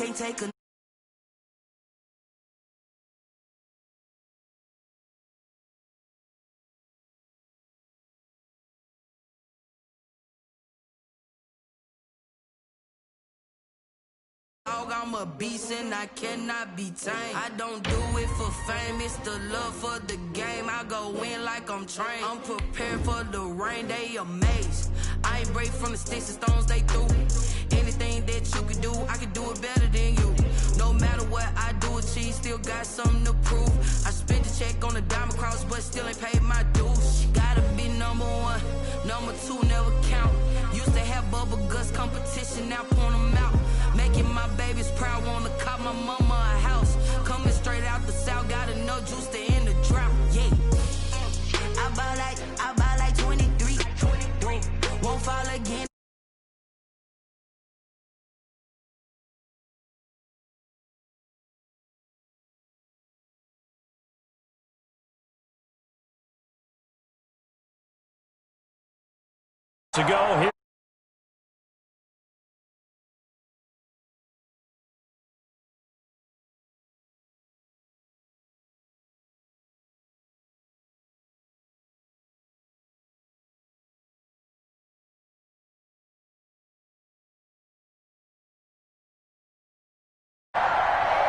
can't take a I'm a beast and I cannot be tamed. I don't do it for fame, it's the love for the game. I go in like I'm trained. I'm prepared for the rain, they amazed. I ain't break from the sticks and stones they threw. Anything that you can do, I can do it better than you. No matter what I do, achieve, still got something to prove. I spent the check on the diamond cross, but still ain't paid my dues. Gotta be number one, number two never count. Used to have bubble guts competition, now point them out. Making my babies proud, wanna cop my mama a house. Coming straight out the south, got enough juice to end the drought. Yeah, I buy like 23. Won't fall again. To go here.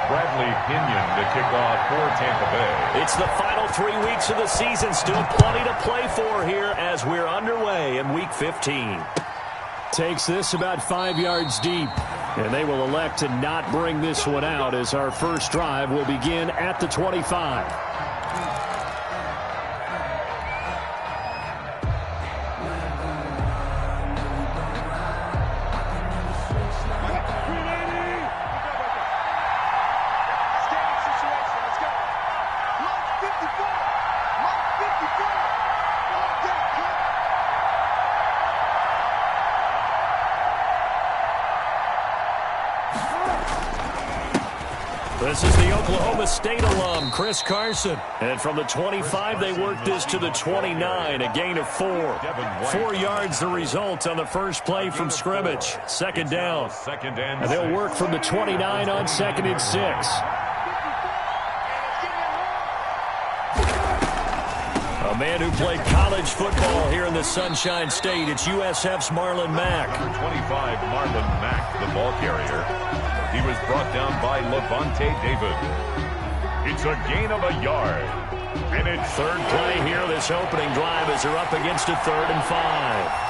Bradley Pinion to kick off for Tampa Bay. It's the final 3 weeks of the season. Still plenty to play for here as we're underway in Week 15. Takes this about 5 yards deep. And they will elect to not bring this one out as our first drive will begin at the 25. This is the Oklahoma State alum, Chris Carson. And from the 25, they worked this to the 29, a gain of 4. 4 yards the result on the first play from scrimmage. Second down. And they'll work from the 29 on 2nd and 6. A man who played college football here in the Sunshine State. It's USF's Marlon Mack. 25, Marlon Mack, the ball carrier. He was brought down by Levante David. It's a gain of a yard. And it's third play here, this opening drive as they're up against a 3rd and 5.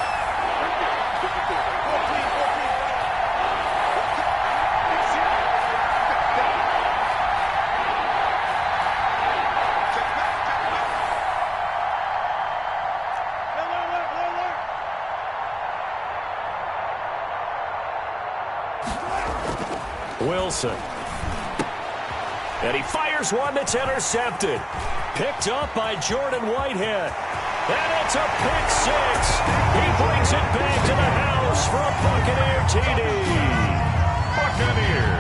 Wilson. And he fires one that's intercepted. Picked up by Jordan Whitehead. And it's a pick 6. He brings it back to the house for a Buccaneer TD. Buccaneers.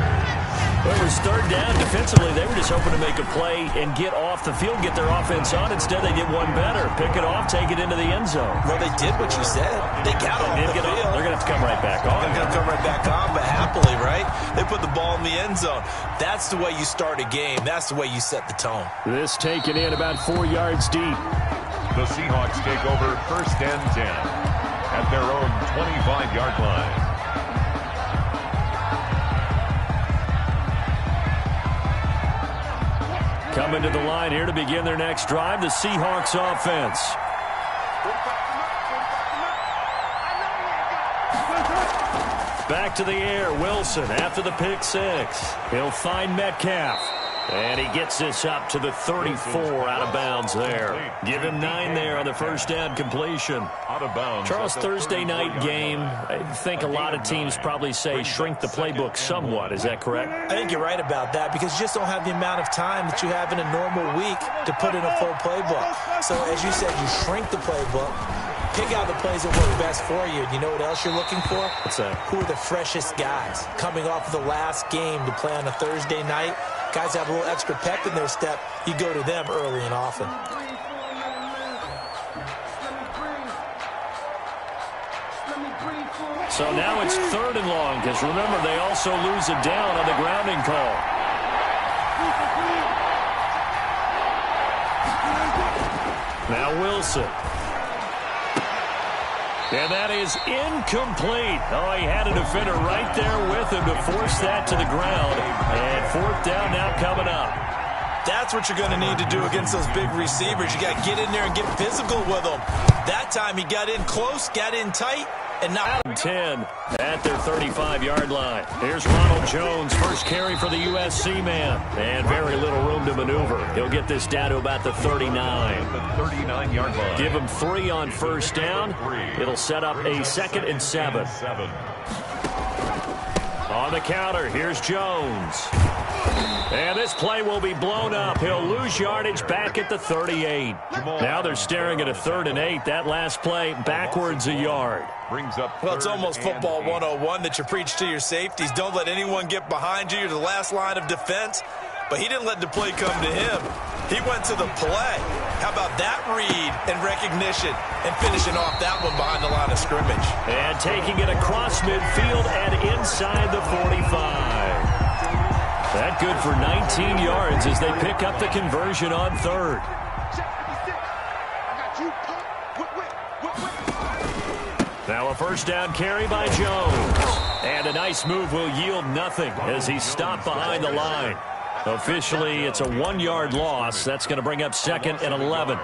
Well, it was 3rd down. Defensively, they were just hoping to make a play and get off the field, get their offense on. Instead, they did one better. Pick it off, take it into the end zone. Well, they did what you said. They got off the field. They're going to have to come right back on. They're going to come right back on, but happily, right? They put the ball in the end zone. That's the way you start a game. That's the way you set the tone. This taken in about 4 yards deep. The Seahawks take over 1st and 10 at their own 25-yard line. Coming to the line here to begin their next drive, the Seahawks offense. Back to the air, Wilson after the pick 6. He'll find Metcalf. And he gets this up to the 34 out of bounds there. Give him 9 there on the first down completion. Out of bounds. Charles, Thursday night game, I think a lot of teams probably say shrink the playbook somewhat. Is that correct? I think you're right about that because you just don't have the amount of time that you have in a normal week to put in a full playbook. So as you said, you shrink the playbook. Pick out the plays that work best for you. You know what else you're looking for? What's that? Who are the freshest guys coming off of the last game to play on a Thursday night? Guys have a little extra pep in their step. You go to them early and often. So now it's 3rd and long, because remember, they also lose a down on the grounding call. Now Wilson. And that is incomplete. Oh, he had a defender right there with him to force that to the ground. And 4th down now coming up. That's what you're going to need to do against those big receivers. You got to get in there and get physical with them. That time he got in close, got in tight, and now 10 at their 35-yard line. Here's Ronald Jones, first carry for the USC man. And very little room to maneuver. He'll get this down to about the 39. The 39-yard line. Give him 3 on first down. It'll set up a 2nd and 7. On the counter, here's Jones. And this play will be blown up. He'll lose yardage back at the 38. Now they're staring at a 3rd and 8. That last play backwards a yard. Well, it's almost football 101 that you preach to your safeties. Don't let anyone get behind you. You're the last line of defense. But he didn't let the play come to him. He went to the play. How about that read and recognition and finishing off that one behind the line of scrimmage. And taking it across midfield and inside the 45. That good for 19 yards as they pick up the conversion on 3rd. Now a first down carry by Jones. And a nice move will yield nothing as he's stopped behind the line. Officially, it's a 1-yard loss. That's going to bring up 2nd and 11.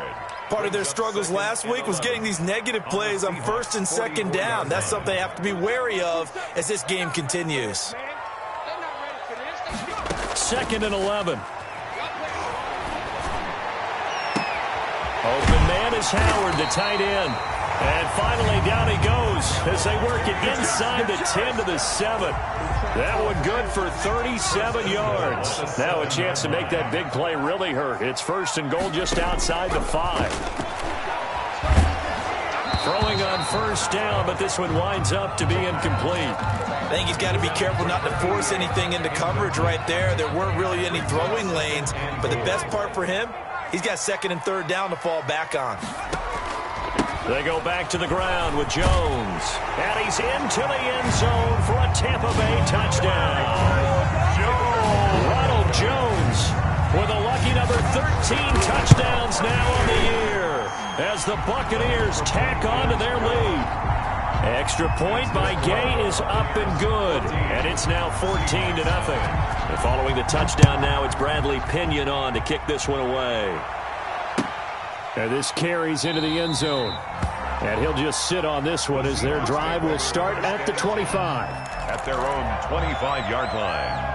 Part of their struggles last week was getting these negative plays on 1st and 2nd down. That's something they have to be wary of as this game continues. 2nd and 11. Open man is Howard, the tight end. And finally down he goes as they work it inside the 10 to the 7. That one good for 37 yards. Now a chance to make that big play really hurt. It's 1st and goal just outside the 5. Throwing on first down, but this one winds up to be incomplete. I think he's got to be careful not to force anything into coverage right there. There weren't really any throwing lanes, but the best part for him, he's got 2nd and 3rd down to fall back on. They go back to the ground with Jones. And he's into the end zone for a Tampa Bay touchdown. Ronald Jones with a lucky number 13 touchdowns now on the year as the Buccaneers tack on to their lead. Extra point by Gay is up and good. And it's now 14-0. And following the touchdown now, it's Bradley Pinion on to kick this one away. And this carries into the end zone. And he'll just sit on this one as their drive will start at the 25. At their own 25-yard line.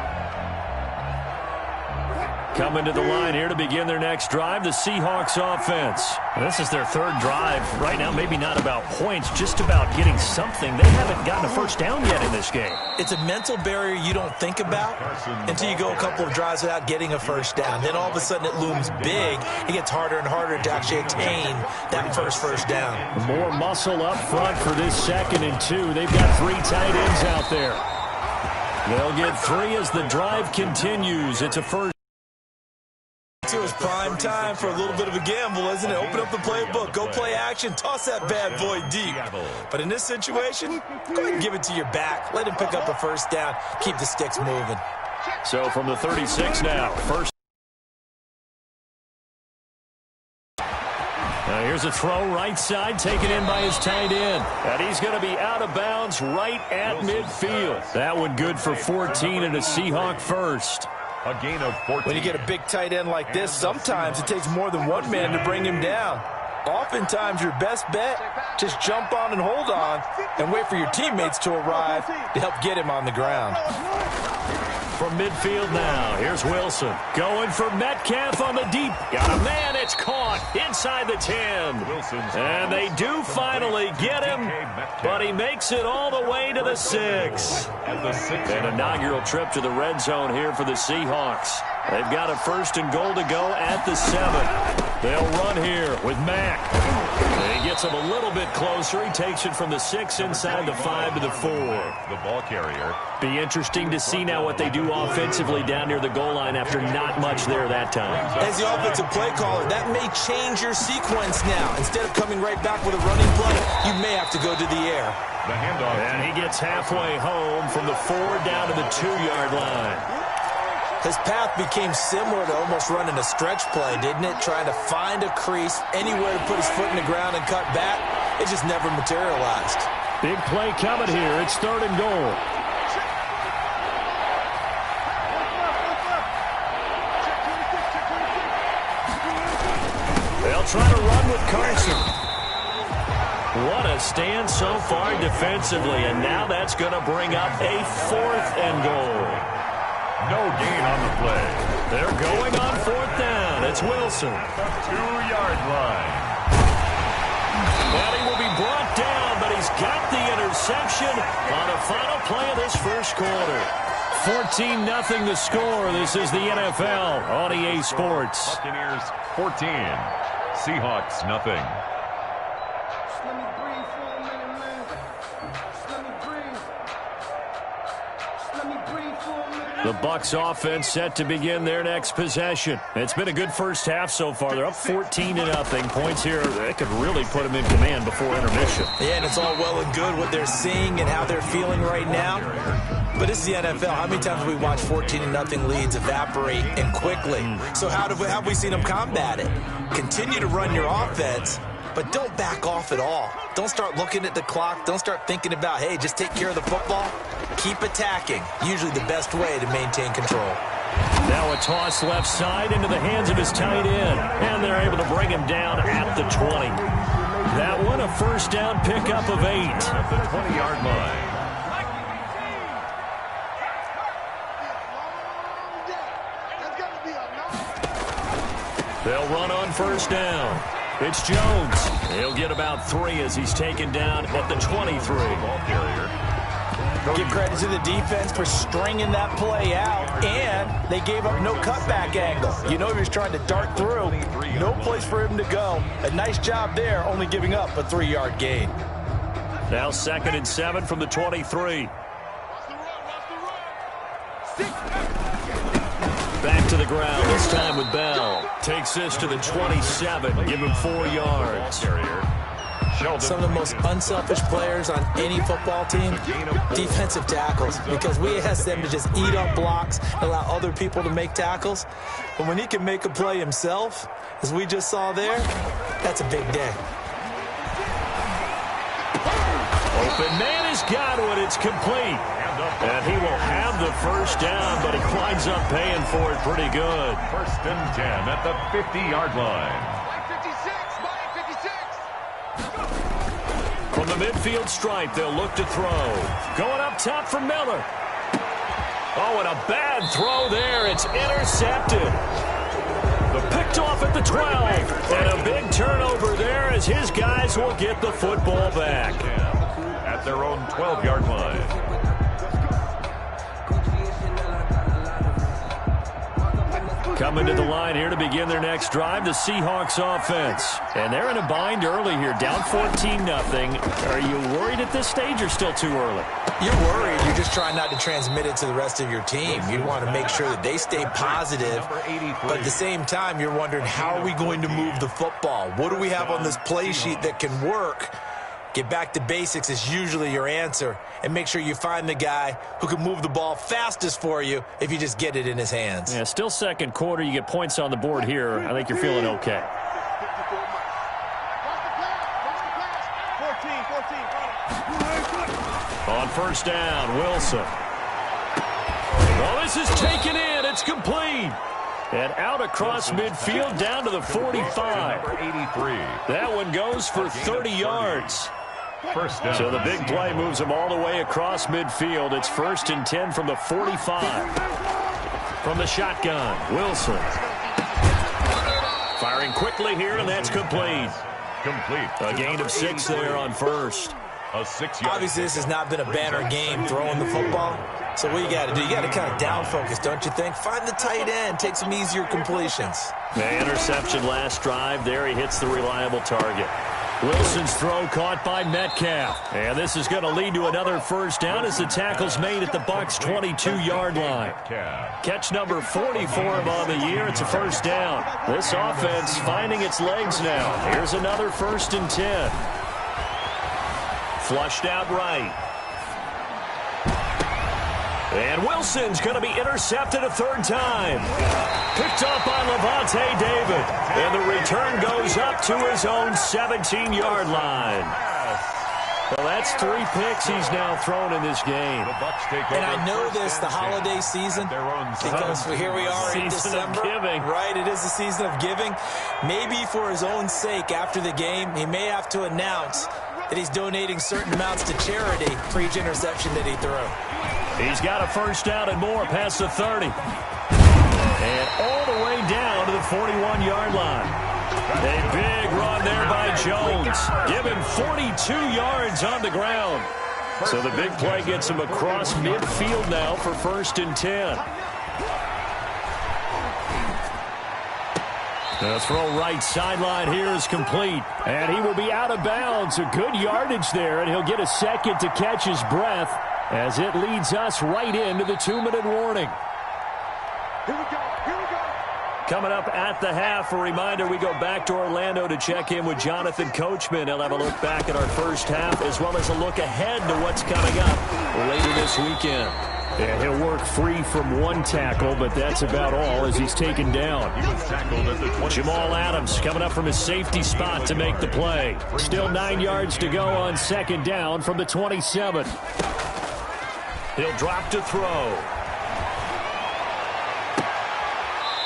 Coming to the line here to begin their next drive, the Seahawks offense. And this is their 3rd drive. Right now, maybe not about points, just about getting something. They haven't gotten a first down yet in this game. It's a mental barrier you don't think about until you go a couple of drives without getting a first down. Then all of a sudden it looms big. It gets harder and harder to actually attain that first down. More muscle up front for this 2nd and 2. They've got 3 tight ends out there. They'll get 3 as the drive continues. It's a first. It was prime time for a little bit of a gamble, isn't it? Open up the playbook, go play action, toss that bad boy deep. But in this situation, go ahead and give it to your back. Let him pick up a first down. Keep the sticks moving. So from the 36 now, first. Now here's a throw right side, taken in by his tight end. And he's going to be out of bounds right at midfield. That one good for 14 and a Seahawk first. A gain of 14. When you get a big tight end like this, sometimes it takes more than one man to bring him down. Oftentimes, your best bet, just jump on and hold on and wait for your teammates to arrive to help get him on the ground. From midfield now, here's Wilson. Going for Metcalf on the deep. Got a man, it's caught inside the 10. And they do finally get him, but he makes it all the way to the 6. An inaugural trip to the red zone here for the Seahawks. They've got a 1st and goal to go at the 7. They'll run here with Mack. He gets him a little bit closer. He takes it from the 6 inside the 5 to the 4. The ball carrier. Be interesting to see now what they do offensively down near the goal line after not much there that time. As the offensive play caller, that may change your sequence now. Instead of coming right back with a running play, you may have to go to the air. The handoff. And he gets halfway home from the 4 down to the 2-yard line. His path became similar to almost running a stretch play, didn't it? Trying to find a crease, anywhere to put his foot in the ground and cut back. It just never materialized. Big play coming here. It's 3rd and goal. They'll try to run with Carson. What a stand so far defensively, and now that's going to bring up a 4th and goal. No gain on the play. They're going on 4th down. It's Wilson. 2-yard line. And he will be brought down, but he's got the interception on a final play of this first quarter. 14-0 the score. This is the NFL on EA Sports. Buccaneers 14. Seahawks nothing. The Bucs offense set to begin their next possession. It's been a good first half so far. They're up 14-0. Points here, they could really put them in command before intermission. Yeah, and it's all well and good what they're seeing and how they're feeling right now. But this is the NFL. How many times have we watched 14-0 leads evaporate and quickly? So how have we seen them combat it? Continue to run your offense, but don't back off at all. Don't start looking at the clock. Don't start thinking about, hey, just take care of the football. Keep attacking. Usually the best way to maintain control. Now a toss left side into the hands of his tight end. And they're able to bring him down at the 20. That one a first down pickup of 8. At the 20-yard line. They'll run on first down. It's Jones. He'll get about 3 as he's taken down at the 23. Ball carrier. Give credit to the defense for stringing that play out, and they gave up no cutback angle. You know he was trying to dart through. No place for him to go. A nice job there, only giving up a 3-yard gain. Now 2nd and 7 from the 23. Back to the ground, this time with Bell. Takes this to the 27, give him 4 yards. Some of the most unselfish players on any football team, defensive tackles, because we ask them to just eat up blocks, allow other people to make tackles. But when he can make a play himself, as we just saw there, that's a big day. Open man has got one. It's complete. And he will have the first down, but he winds up paying for it pretty good. 1st and 10 at the 50-yard line. From the midfield stripe, they'll look to throw. Going up top for Miller. Oh, and a bad throw there. It's intercepted. Picked off at the 12. And a big turnover there as his guys will get the football back. At their own 12-yard line. Coming to the line here to begin their next drive, the Seahawks offense. And they're in a bind early here, down 14-0. Are you worried at this stage or still too early? You're worried. You're just trying not to transmit it to the rest of your team. You want to make sure that they stay positive. But at the same time, you're wondering, how are we going to move the football? What do we have on this play sheet that can work? Get back to basics is usually your answer. And make sure you find the guy who can move the ball fastest for you if you just get it in his hands. Yeah, still second quarter. You get points on the board here. I think you're feeling okay. On first down, Wilson. Oh, this is taken in. It's complete. And out across midfield down to the 45. That one goes for 30 yards. First down. So the big play moves him all the way across midfield. It's 1st and 10 from the 45. From the shotgun, Wilson. Firing quickly here, and that's complete. A gain of 6 there on first. A 6-yard. Obviously, this has not been a banner game throwing the football. So what you got to do, you got to kind of down focus, don't you think? Find the tight end, take some easier completions. The interception last drive. There he hits the reliable target. Wilson's throw caught by Metcalf. And this is going to lead to another first down as the tackle's made at the Bucs' 22-yard line. Catch number 40 for him on the year. It's a first down. This offense finding its legs now. Here's another 1st and 10. Flushed out right. And Wilson's going to be intercepted a 3rd time. Picked up by Levante David. And the return goes up to his own 17-yard line. Well, that's 3 picks he's now thrown in this game. And I know this, the holiday season, because here we are in December. Right, it is the season of giving. Maybe for his own sake after the game, he may have to announce that he's donating certain amounts to charity for each interception that he threw. He's got a first down and more past the 30. And all the way down to the 41-yard line. A big run there by Jones. Give him 42 yards on the ground. So the big play gets him across midfield now for 1st and 10. The throw right sideline here is complete. And he will be out of bounds. A good yardage there, and he'll get a second to catch his breath as it leads us right into the 2-minute warning. Here we go. Coming up at the half, a reminder, we go back to Orlando to check in with Jonathan Coachman. He'll have a look back at our first half as well as a look ahead to what's coming up later this weekend. And he'll work free from 1 tackle, but that's about all as he's taken down. He was tackled at the 20. Jamal Adams coming up from his safety spot to make the play. Still 9 yards to go on 2nd down from the 27. He'll drop to throw.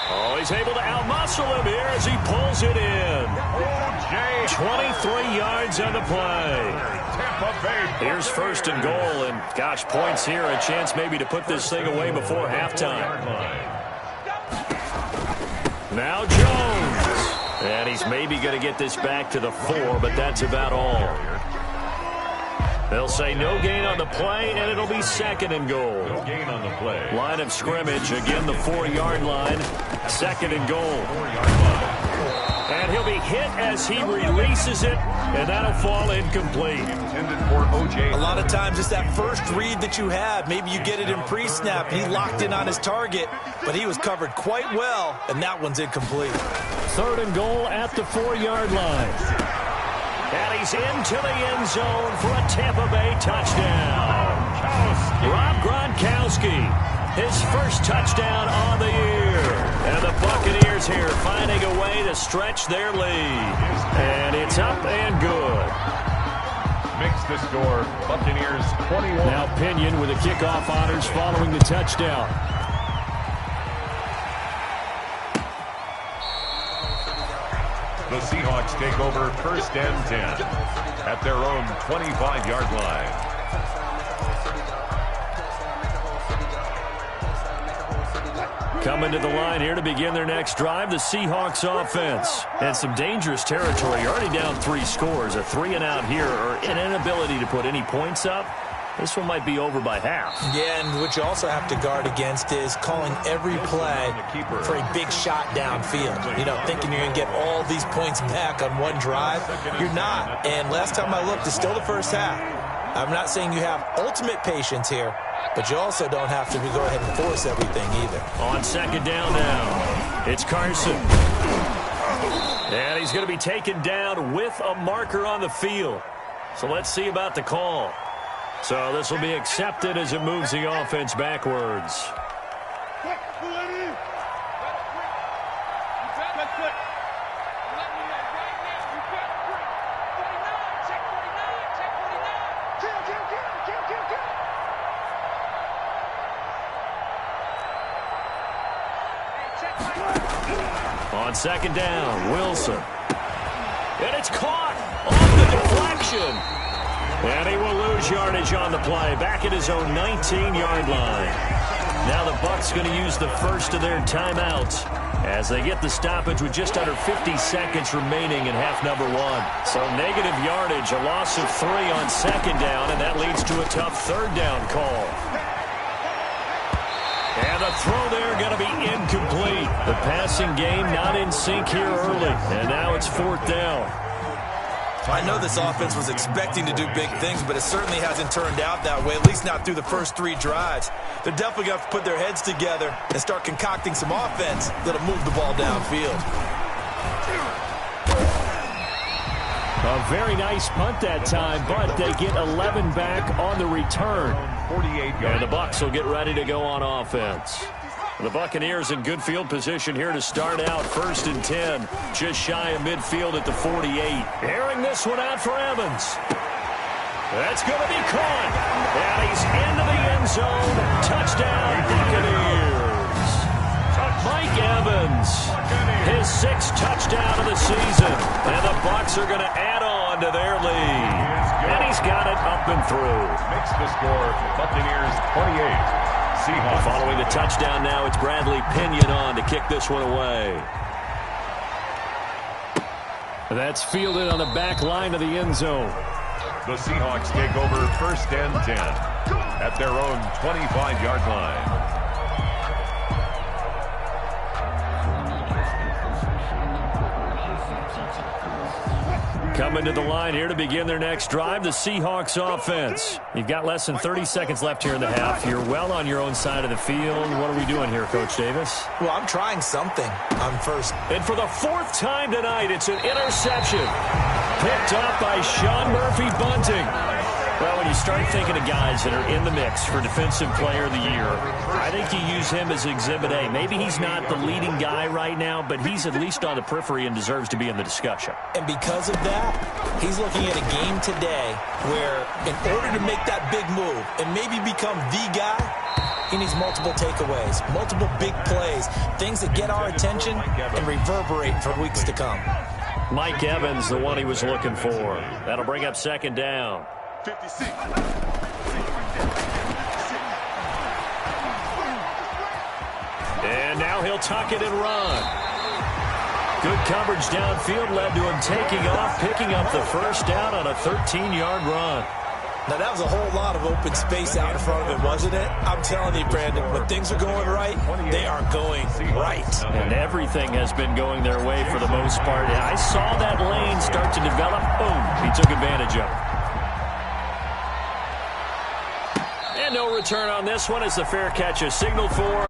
Oh, he's able to outmuscle him here as he pulls it in. 23 yards on the play. Here's 1st and goal, and gosh, points here, a chance maybe to put this thing away before halftime. Now Jones. And he's maybe going to get this back to the 4, but that's about all. They'll say no gain on the play, and it'll be 2nd and goal. No gain on the play. Line of scrimmage, again the 4-yard line. 2nd and goal. 4-yard line. And he'll be hit as he releases it, and that'll fall incomplete. Intended for O.J. A lot of times it's that first read that you have. Maybe you get it in pre-snap. He locked in on his target, but he was covered quite well, and that one's incomplete. 3rd and goal at the 4-yard line. And he's into the end zone for a Tampa Bay touchdown. Rob Gronkowski, his first touchdown on the year. And the Buccaneers here finding a way to stretch their lead. And it's up and good. Makes the score Buccaneers 21. Now Pinion with the kickoff honors following the touchdown. The Seahawks take over 1st and 10 at their own 25-yard line. Coming to the line here to begin their next drive, the Seahawks offense. And some dangerous territory. You're already down 3 scores. A 3-and-out here, or an inability to put any points up. This one might be over by half. Yeah, and what you also have to guard against is calling every play for a big shot downfield. You know, thinking you're going to get all these points back on one drive. You're not. And last time I looked, it's still the first half. I'm not saying you have ultimate patience here, but you also don't have to go ahead and force everything either. On 2nd down now, it's Carson. And he's going to be taken down with a marker on the field. So let's see about the call. So this will be accepted as it moves the offense backwards. On 2nd down, Wilson. And it's caught off the deflection. And he will lose yardage on the play, back at his own 19-yard line. Now the Bucs going to use the first of their timeouts as they get the stoppage with just under 50 seconds remaining in half number 1. So negative yardage, a loss of 3 on 2nd down, and that leads to a tough 3rd down call. throw there going to be incomplete. The passing game not in sync here early, and now it's 4th down. I know this offense was expecting to do big things, but it certainly hasn't turned out that way, at least not through the first 3 drives. They're definitely going to have to put their heads together and start concocting some offense that'll move the ball downfield. A very nice punt that time, but they get 11 back on the return. 48 yards. And the Bucs will get ready to go on offense. The Buccaneers in good field position here to start out. 1st and 10, just shy of midfield at the 48. Airing this one out for Evans. That's going to be caught. And he's into the end zone. Touchdown, Buccaneers. Mike Evans, his 6th touchdown of the season. And the Bucs are going to add on to their lead. And he's got it up and through. Makes the score, Buccaneers 28. Seahawks. Following the touchdown now, it's Bradley Pinion on to kick this one away. That's fielded on the back line of the end zone. The Seahawks take over 1st and 10 at their own 25-yard line. Coming to the line here to begin their next drive, the Seahawks offense. You've got less than 30 seconds left here in the half. You're well on your own side of the field. What are we doing here, Coach Davis? Well, I'm trying something on first. And for the 4th time tonight, it's an interception. Picked up by Sean Murphy Bunting. Well, when you start thinking of guys that are in the mix for Defensive Player of the Year, I think you use him as Exhibit A. Maybe he's not the leading guy right now, but he's at least on the periphery and deserves to be in the discussion. And because of that, he's looking at a game today where in order to make that big move and maybe become the guy, he needs multiple takeaways, multiple big plays, things that get our attention and reverberate for weeks to come. Mike Evans, the one he was looking for. That'll bring up 2nd down. 56. And now he'll tuck it and run. Good coverage downfield led to him taking off, picking up the 1st down on a 13-yard run. Now, that was a whole lot of open space out in front of it, wasn't it? I'm telling you, Brandon, when things are going right, they are going right. And everything has been going their way for the most part. I saw that lane start to develop. Boom, he took advantage of it. And no return on this one as the fair catch is signaled for.